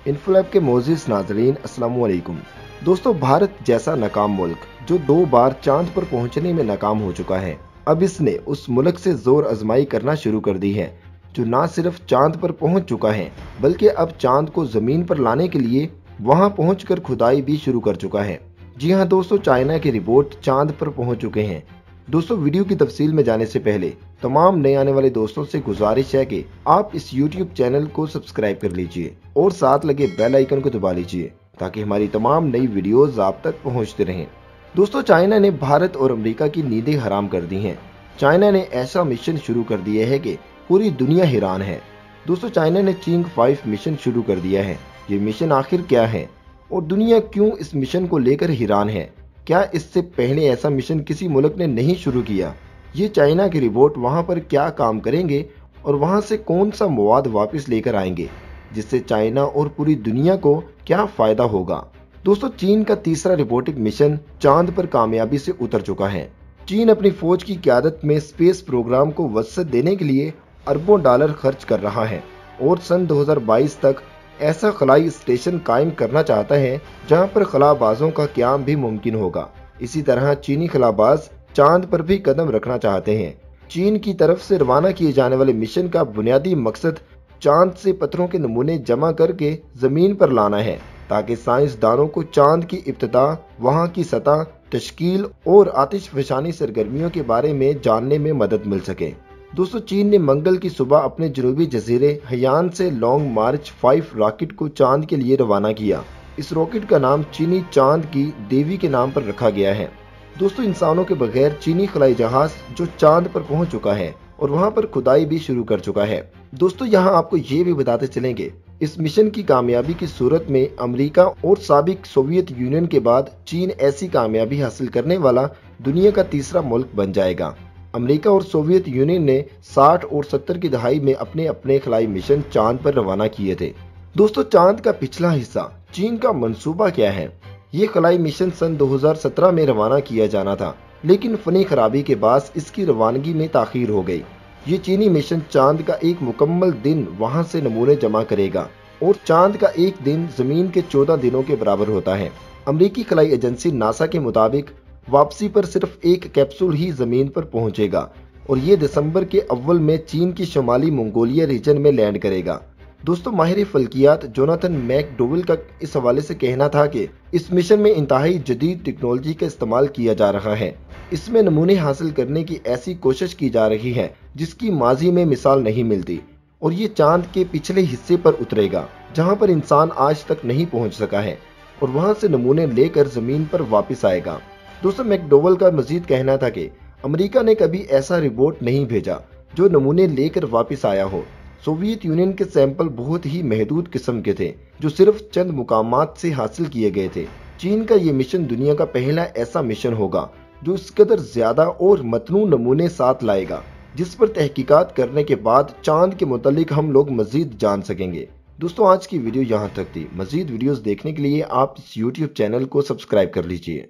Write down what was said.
इन्फोलैब के मोअज़्ज़िज़ नाज़रीन, अस्सलाम वालेकुम। दोस्तों, भारत जैसा नाकाम मुल्क जो 2 बार चांद पर पहुंचने में नाकाम हो चुका है, अब इसने उस मुल्क से जोर आजमाई करना शुरू कर दी है जो न सिर्फ चांद पर पहुंच चुका है बल्कि अब चांद को जमीन पर लाने के लिए वहां पहुंचकर खुदाई भी शुरू कर चुका है। जी हां दोस्तों, चाइना के रोबोट चांद पर पहुंच चुके हैं। दोस्तों, वीडियो की तफसील में जाने से पहले तमाम नए आने वाले दोस्तों से गुजारिश है कि आप इस YouTube चैनल को सब्सक्राइब कर लीजिए और साथ लगे बेल आइकन को दबा लीजिए ताकि हमारी तमाम नई वीडियोस आप तक पहुंचते रहें। दोस्तों, चाइना ने भारत और अमेरिका की नींदें हराम कर दी हैं। चाइना ने ऐसा मिशन शुरू कर दिया है कि पूरी दुनिया हैरान है। दोस्तों, चाइना ने चिंग 5 मिशन शुरू कर दिया है। ये मिशन आखिर क्या है और दुनिया क्यों इस मिशन को लेकर हैरान है? क्या इससे पहले ऐसा मिशन किसी मुल्क ने नहीं शुरू किया? ये चाइना के रोबोट वहां पर क्या काम करेंगे और वहां से कौन सा मवाद वापस लेकर आएंगे जिससे चाइना और पूरी दुनिया को क्या फायदा होगा? दोस्तों, चीन का तीसरा रोबोटिक मिशन चांद पर कामयाबी से उतर चुका है। चीन अपनी फौज की क़यादत में स्पेस प्रोग्राम को वसअत देने के लिए अरबों डॉलर खर्च कर रहा है और सन 2022 तक ऐसा खलाई स्टेशन कायम करना चाहता है जहां पर खलाबाजों का क़याम भी मुमकिन होगा। इसी तरह चीनी खलाबाज चांद पर भी कदम रखना चाहते हैं। चीन की तरफ से रवाना किए जाने वाले मिशन का बुनियादी मकसद चांद से पत्थरों के नमूने जमा करके जमीन पर लाना है ताकि साइंसदानों को चांद की इब्तिदा, वहां की सतह, तश्कील और आतिशफशानी सरगर्मियों के बारे में जानने में मदद मिल सके। दोस्तों, चीन ने मंगल की सुबह अपने जनूबी जजीरे हयान से लॉन्ग मार्च 5 रॉकेट को चांद के लिए रवाना किया। इस रॉकेट का नाम चीनी चांद की देवी के नाम पर रखा गया है। दोस्तों, इंसानों के बगैर चीनी खलाई जहाज जो चांद पर पहुंच चुका है और वहां पर खुदाई भी शुरू कर चुका है। दोस्तों, यहां आपको ये भी बताते चलेंगे, इस मिशन की कामयाबी की सूरत में अमेरिका और साबिक सोवियत यूनियन के बाद चीन ऐसी कामयाबी हासिल करने वाला दुनिया का तीसरा मुल्क बन जाएगा। अमेरिका और सोवियत यूनियन ने 60 और 70 की दहाई में अपने अपने खलाई मिशन चांद पर रवाना किए थे। दोस्तों, चांद का पिछला हिस्सा चीन का मंसूबा क्या है? ये खलाई मिशन सन 2017 में रवाना किया जाना था, लेकिन फनी खराबी के बाद इसकी रवानगी में ताखीर हो गई। ये चीनी मिशन चांद का एक मुकम्मल दिन वहां से नमूने जमा करेगा और चांद का एक दिन जमीन के 14 दिनों के बराबर होता है। अमेरिकी खलाई एजेंसी नासा के मुताबिक वापसी पर सिर्फ एक कैप्सूल ही जमीन पर पहुंचेगा और ये दिसंबर के अव्वल में चीन की शुमाली मंगोलिया रीजन में लैंड करेगा। दोस्तों, माहिर फल्कियात जोनाथन मैकडोवेल का इस हवाले से कहना था कि इस मिशन में इंतहाई जदीद टेक्नोलॉजी का इस्तेमाल किया जा रहा है। इसमें नमूने हासिल करने की ऐसी कोशिश की जा रही है जिसकी माजी में मिसाल नहीं मिलती और ये चांद के पिछले हिस्से पर उतरेगा जहां पर इंसान आज तक नहीं पहुंच सका है और वहां से नमूने लेकर जमीन पर वापस आएगा। दोस्तों, मैकडोवेल का मजीद कहना था कि अमेरिका ने कभी ऐसा रोबोट नहीं भेजा जो नमूने लेकर वापस आया हो। सोवियत यूनियन के सैंपल बहुत ही महदूद किस्म के थे जो सिर्फ चंद मुकामात से हासिल किए गए थे। चीन का ये मिशन दुनिया का पहला ऐसा मिशन होगा जो इस कदर ज्यादा और मतनू नमूने साथ लाएगा जिस पर तहकीकात करने के बाद चांद के मुतालिक हम लोग मजीद जान सकेंगे। दोस्तों, आज की वीडियो यहाँ तक थी। मजीद वीडियोस देखने के लिए आप इस YouTube चैनल को सब्सक्राइब कर लीजिए।